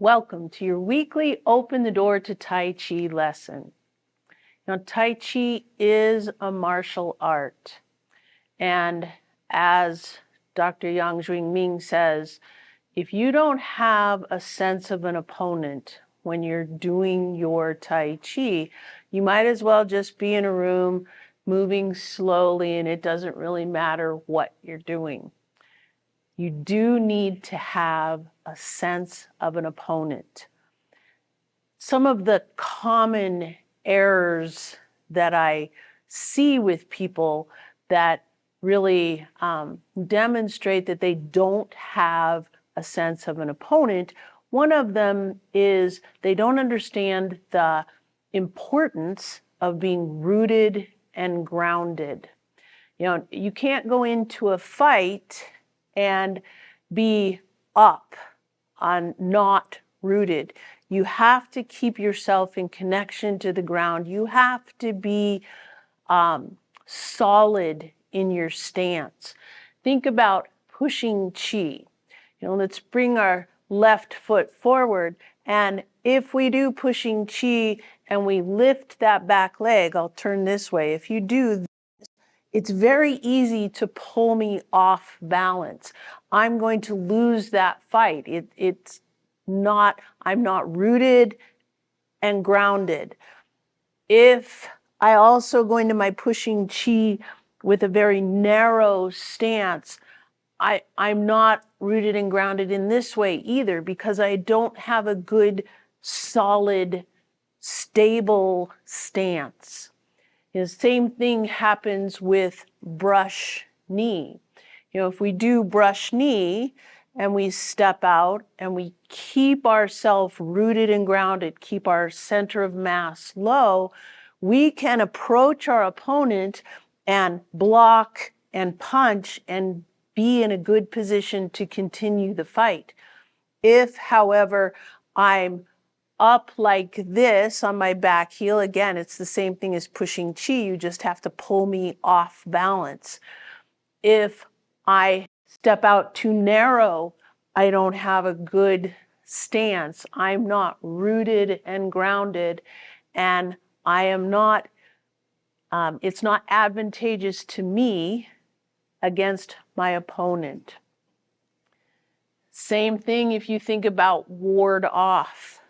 Welcome to your weekly Open the Door to Tai Chi lesson. Now, Tai Chi is a martial art. And as Dr. Yang Ming says, if you don't have a sense of an opponent when you're doing your Tai Chi, you might as well just be in a room moving slowly, and it doesn't really matter what you're doing. You do need to have a sense of an opponent. Some of the common errors that I see with people that really demonstrate that they don't have a sense of an opponent, one of them is they don't understand the importance of being rooted and grounded. You know, you can't go into a fight and be up on not rooted. You have to keep yourself in connection to the ground. You have to be solid in your stance. Think about pushing chi. You know, let's bring our left foot forward. And if we do pushing chi and we lift that back leg, I'll turn this way. If you do, it's very easy to pull me off balance. I'm going to lose that fight. I'm not rooted and grounded. If I also go into my pushing chi with a very narrow stance, I'm not rooted and grounded in this way either, because I don't have a good, solid, stable stance. The same thing happens with brush knee. You know, if we do brush knee and we step out and we keep ourselves rooted and grounded, keep our center of mass low, we can approach our opponent and block and punch and be in a good position to continue the fight. If, however, I'm up like this on my back heel, again, it's the same thing as pushing chi. You just have to pull me off balance. If I step out too narrow, I don't have a good stance. I'm not rooted and grounded, and I am not, it's not advantageous to me against my opponent. Same thing if you think about ward off.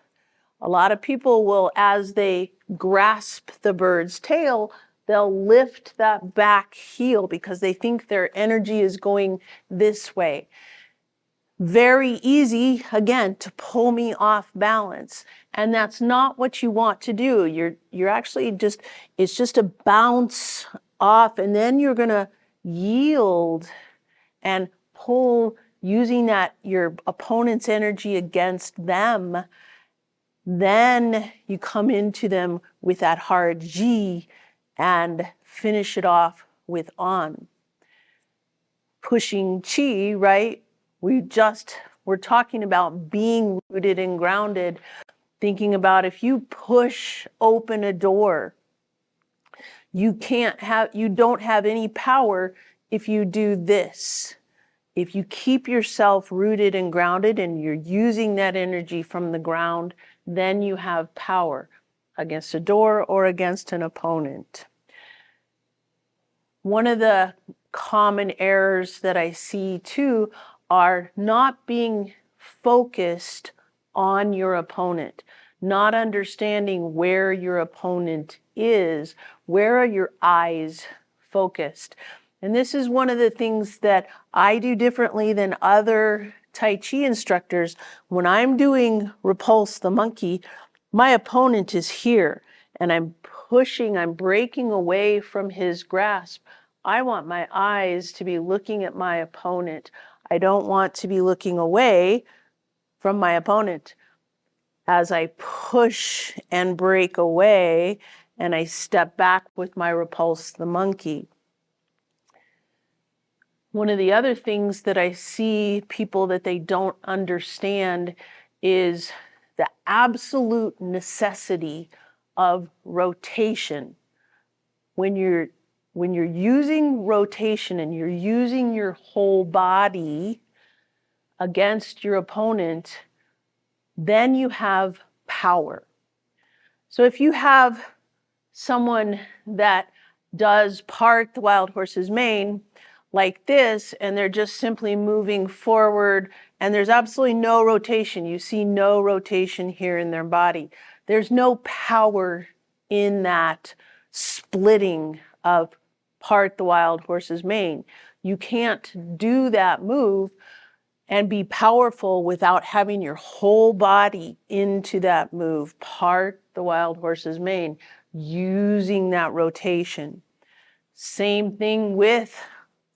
A lot of people will, as they grasp the bird's tail, they'll lift that back heel because they think their energy is going this way. Very easy, again, to pull me off balance. And that's not what you want to do. You're actually just, it's just a bounce off, and then you're gonna yield and pull using that, your opponent's energy against them. Then you come into them with that hard G and finish it off with on. Pushing chi, right? We're talking about being rooted and grounded, thinking about if you push open a door, you don't have any power if you do this. If you keep yourself rooted and grounded and you're using that energy from the ground, then you have power against a door or against an opponent. One of the common errors that I see too are not being focused on your opponent, not understanding where your opponent is, where are your eyes focused. And this is one of the things that I do differently than other Tai Chi instructors. When I'm doing Repulse the Monkey, my opponent is here and I'm pushing, I'm breaking away from his grasp. I want my eyes to be looking at my opponent. I don't want to be looking away from my opponent. As I push and break away and I step back with my Repulse the Monkey. One of the other things that I see people that they don't understand is the absolute necessity of rotation. When you're using rotation and you're using your whole body against your opponent, then you have power. So if you have someone that does part the wild horse's mane like this, and they're just simply moving forward, and there's absolutely no rotation. You see no rotation here in their body. There's no power in that splitting of part the wild horse's mane. You can't do that move and be powerful without having your whole body into that move, part the wild horse's mane, using that rotation. Same thing with,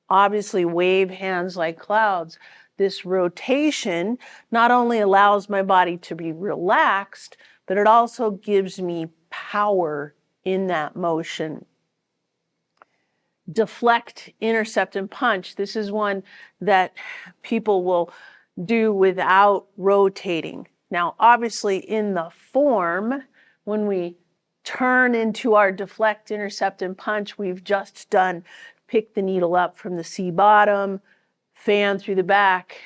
obviously, wave hands like clouds. This rotation not only allows my body to be relaxed, but it also gives me power in that motion. Deflect, intercept, and punch. This is one that people will do without rotating. Now, obviously, in the form, when we turn into our deflect, intercept, and punch, we've just done pick the needle up from the C bottom, fan through the back,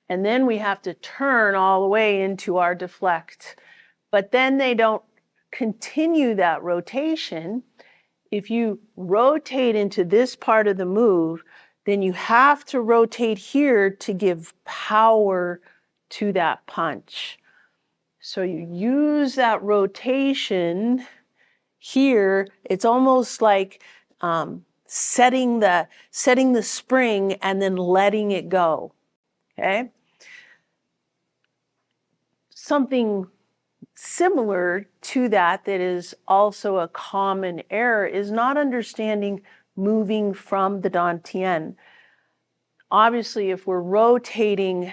and then we have to turn all the way into our deflect. But then they don't continue that rotation. If you rotate into this part of the move, then you have to rotate here to give power to that punch. So you use that rotation here. It's almost like setting the spring and then letting it go. Okay? Something similar to that is also a common error is not understanding moving from the dantean. Obviously, if we're rotating,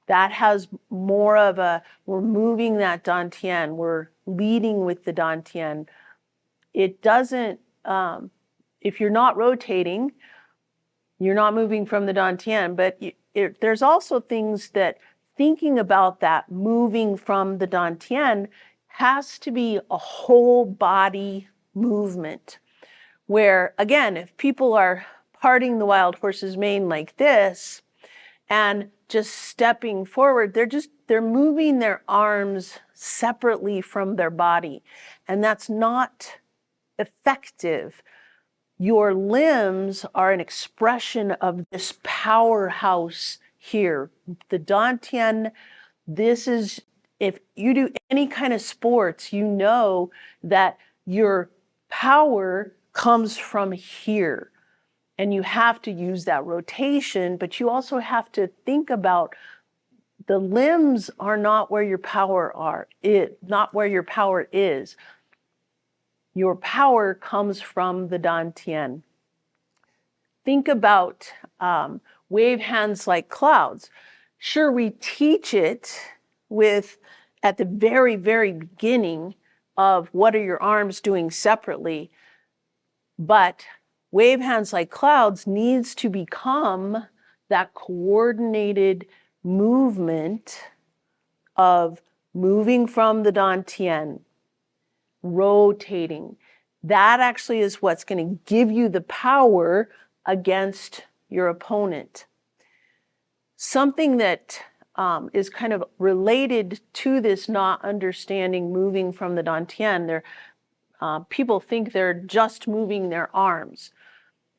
that has more of a, we're moving that dantean, we're leading with the dantean. It doesn't, if you're not rotating, you're not moving from the dantean, but there's also things that thinking about that moving from the dantean has to be a whole body movement. Where, again, if people are parting the wild horse's mane like this and just stepping forward, they're moving their arms separately from their body. And that's not effective. Your limbs are an expression of this powerhouse here. The dantean, this is, if you do any kind of sports, you know that your power comes from here. And you have to use that rotation, but you also have to think about the limbs are not where your power not where your power is. Your power comes from the dantean. Think about wave hands like clouds. Sure, we teach it at the very, very beginning of what are your arms doing separately, but wave hands like clouds needs to become that coordinated movement of moving from the dantean, rotating. That actually is what's going to give you the power against your opponent. Something that is kind of related to this not understanding moving from the dantean, people think they're just moving their arms.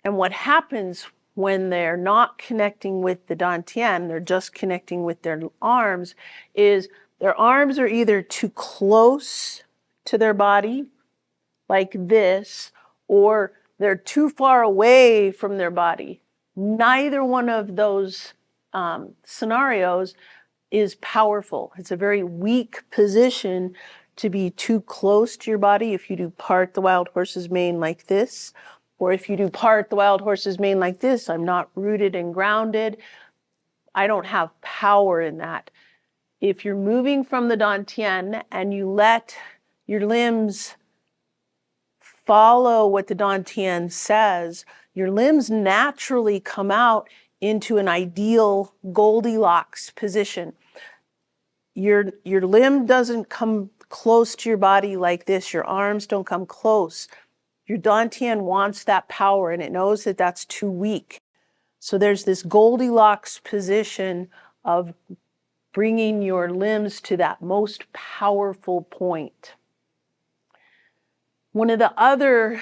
And what happens when they're not connecting with the dantean, they're just connecting with their arms, is their arms are either too close to their body, like this, or they're too far away from their body. Neither one of those scenarios is powerful. It's a very weak position to be too close to your body if you do part the wild horse's mane like this, or if you do part the wild horse's mane like this, I'm not rooted and grounded. I don't have power in that. If you're moving from the dantean and you let your limbs follow what the dantean says, your limbs naturally come out into an ideal Goldilocks position. Your limb doesn't come close to your body like this. Your arms don't come close. Your dantean wants that power, and it knows that that's too weak. So there's this Goldilocks position of bringing your limbs to that most powerful point. One of the other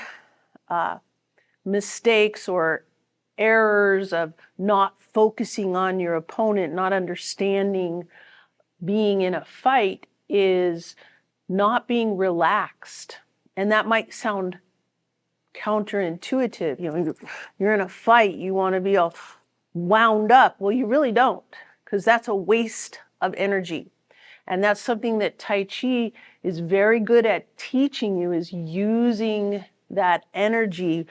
mistakes or errors of not focusing on your opponent, not understanding being in a fight, is not being relaxed. And that might sound counterintuitive. You know, you're in a fight, you want to be all wound up. Well, you really don't, because that's a waste of energy. And that's something that Tai Chi is very good at teaching you, is using that energy,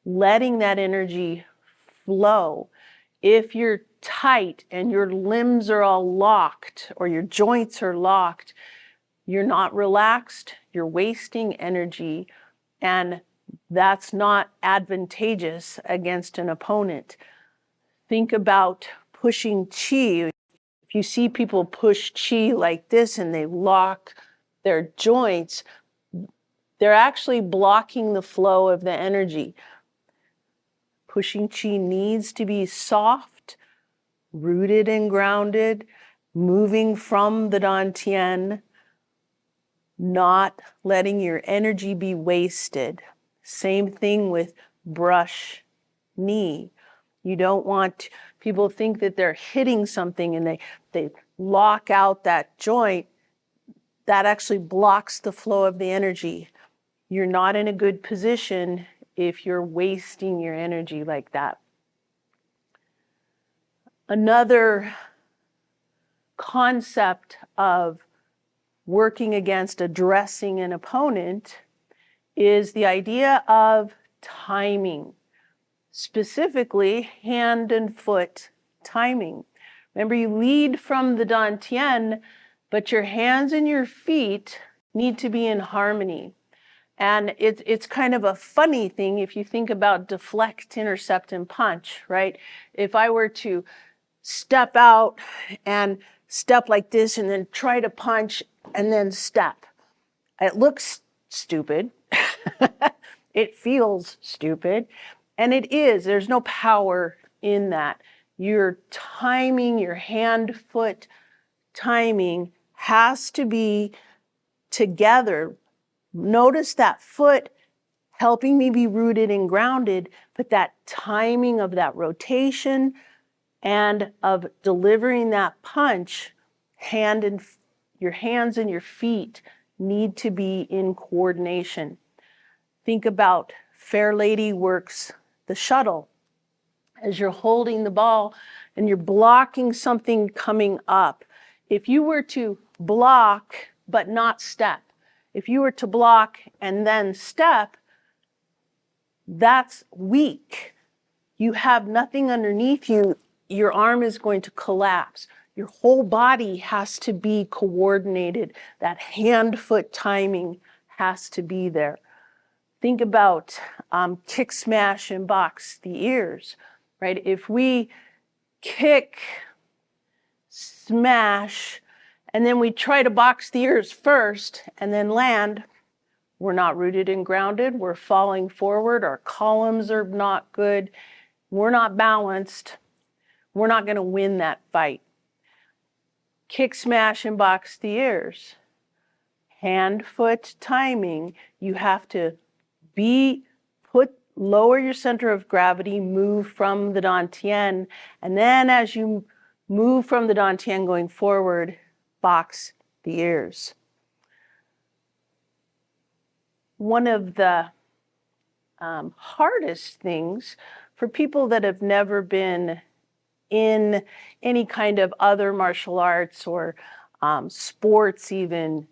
letting that energy flow. If you're tight and your limbs are all locked or your joints are locked, you're not relaxed, you're wasting energy, and that's not advantageous against an opponent. Think about pushing chi. If you see people push chi like this and they lock their joints, they're actually blocking the flow of the energy. Pushing chi needs to be soft, rooted and grounded, moving from the dantean, not letting your energy be wasted. Same thing with brush knee. You don't want people to think that they're hitting something and they lock out that joint. That actually blocks the flow of the energy. You're not in a good position if you're wasting your energy like that. Another concept of working against addressing an opponent is the idea of timing, specifically hand and foot timing. Remember, you lead from the dantian, but your hands and your feet need to be in harmony. And it's kind of a funny thing if you think about deflect, intercept, and punch, right? If I were to step out and step like this and then try to punch and then step, it looks stupid. It feels stupid. And it is. There's no power in that. Your timing, your hand-foot timing has to be together. Notice that foot helping me be rooted and grounded, but that timing of that rotation and of delivering that punch, your hands and your feet need to be in coordination. Think about Fair Lady works the shuttle. As you're holding the ball and you're blocking something coming up. If you were to block but not step, if you were to block and then step, that's weak. You have nothing underneath you. Your arm is going to collapse. Your whole body has to be coordinated. That hand-foot timing has to be there. Think about kick, smash, and box the ears, right? If we kick, smash, and then we try to box the ears first and then land, we're not rooted and grounded. We're falling forward. Our columns are not good. We're not balanced. We're not going to win that fight. Kick, smash, and box the ears. Hand, foot, timing. You have to lower your center of gravity, move from the dantian, and then as you move from the dantian going forward, box the ears. One of the hardest things for people that have never been in any kind of other martial arts or sports even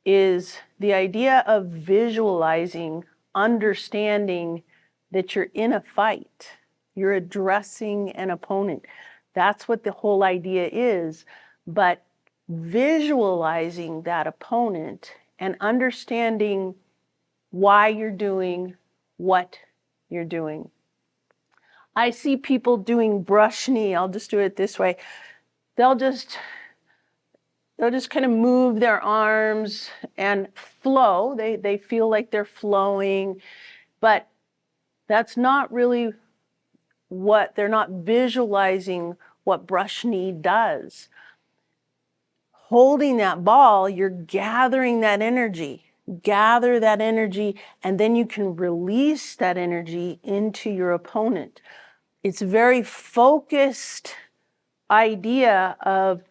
is the idea of visualizing, understanding that you're in a fight. You're addressing an opponent. That's what the whole idea is. But visualizing that opponent and understanding why you're doing what you're doing. I see people doing brush knee. I'll just do it this way. They'll just kind of move their arms and flow. They feel like they're flowing, but that's not really they're not visualizing what brush knee does. holding that ball, you're gathering that energy. Gather that energy, and then you can release that energy into your opponent. It's a very focused idea of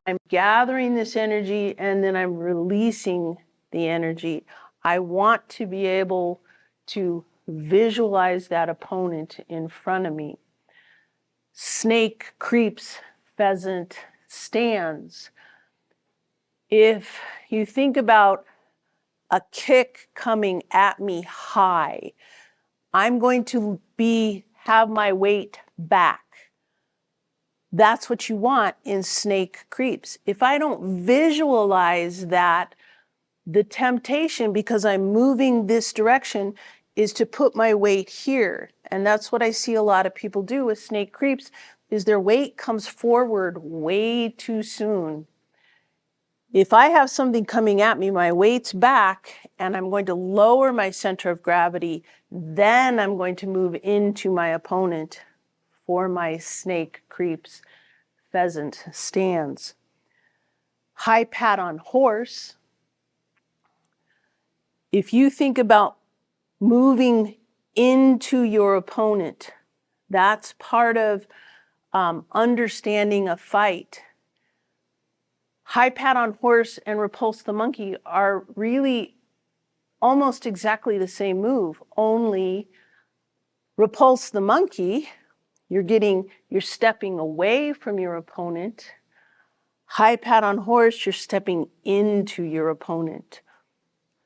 I'm gathering this energy and then I'm releasing the energy. I want to be able to visualize that opponent in front of me. Snake creeps, pheasant stands. If you think about a kick coming at me high, I'm going to have my weight back. That's what you want in snake creeps. If I don't visualize that, the temptation, because I'm moving this direction, is to put my weight here. And that's what I see a lot of people do with snake creeps, is their weight comes forward way too soon. If I have something coming at me, my weight's back, and I'm going to lower my center of gravity, then I'm going to move into my opponent for my snake creeps, pheasant stands. High pat on horse. If you think about moving into your opponent, that's part of understanding a fight. High pat on horse and repulse the monkey are really almost exactly the same move, only repulse the monkey, you're stepping away from your opponent. High pat on horse, you're stepping into your opponent.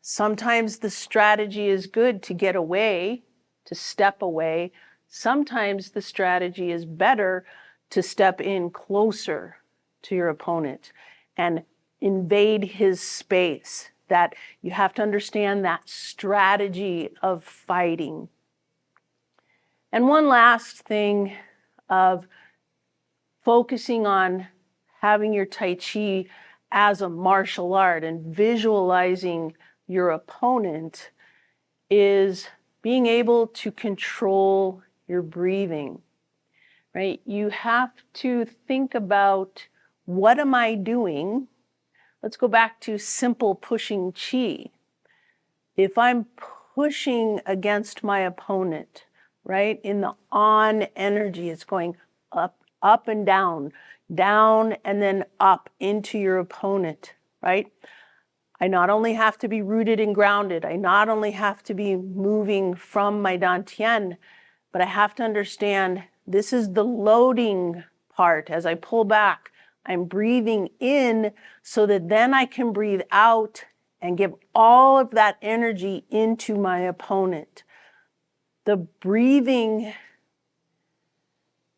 Sometimes the strategy is good to get away, to step away. Sometimes the strategy is better to step in closer to your opponent and invade his space. That you have to understand that strategy of fighting. And one last thing of focusing on having your Tai Chi as a martial art and visualizing your opponent is being able to control your breathing, right? You have to think about, what am I doing? Let's go back to simple pushing chi. If I'm pushing against my opponent, right, in the on energy, it's going up, up and down, and then up into your opponent, right? I not only have to be rooted and grounded, I not only have to be moving from my dantean, but I have to understand this is the loading part. As I pull back, I'm breathing in so that then I can breathe out and give all of that energy into my opponent. The breathing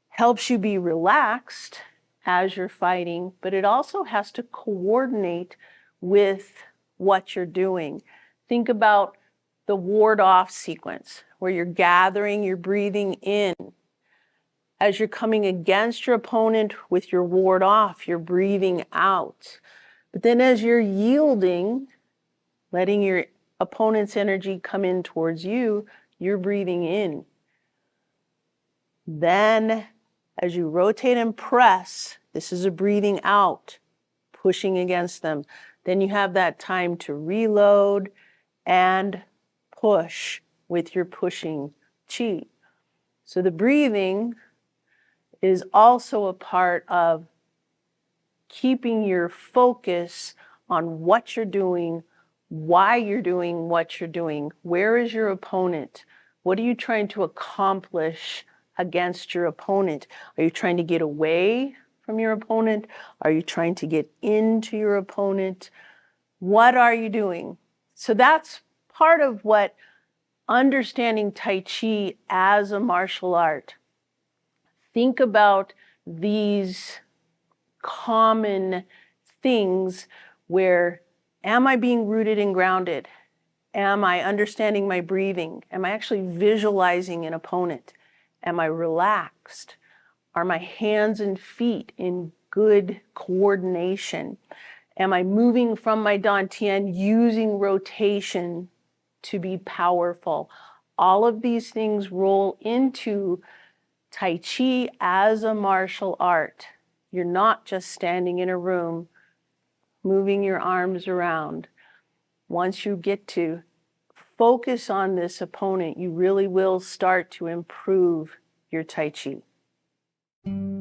helps you be relaxed as you're fighting, but it also has to coordinate with what you're doing. Think about the ward off sequence where you're gathering, you're breathing in. As you're coming against your opponent with your ward off, you're breathing out. But then as you're yielding, letting your opponent's energy come in towards you, you're breathing in. Then as you rotate and press, this is a breathing out, pushing against them. Then you have that time to reload and push with your pushing chi. So the breathing is also a part of keeping your focus on what you're doing, why you're doing what you're doing. Where is your opponent? What are you trying to accomplish against your opponent? Are you trying to get away from your opponent? Are you trying to get into your opponent? What are you doing? So that's part of what understanding Tai Chi as a martial art. Think about these common things where, am I being rooted and grounded? Am I understanding my breathing? Am I actually visualizing an opponent? Am I relaxed? Are my hands and feet in good coordination? Am I moving from my dantian, using rotation to be powerful? All of these things roll into Tai Chi as a martial art. You're not just standing in a room moving your arms around. Once you get to focus on this opponent, you really will start to improve your Tai Chi.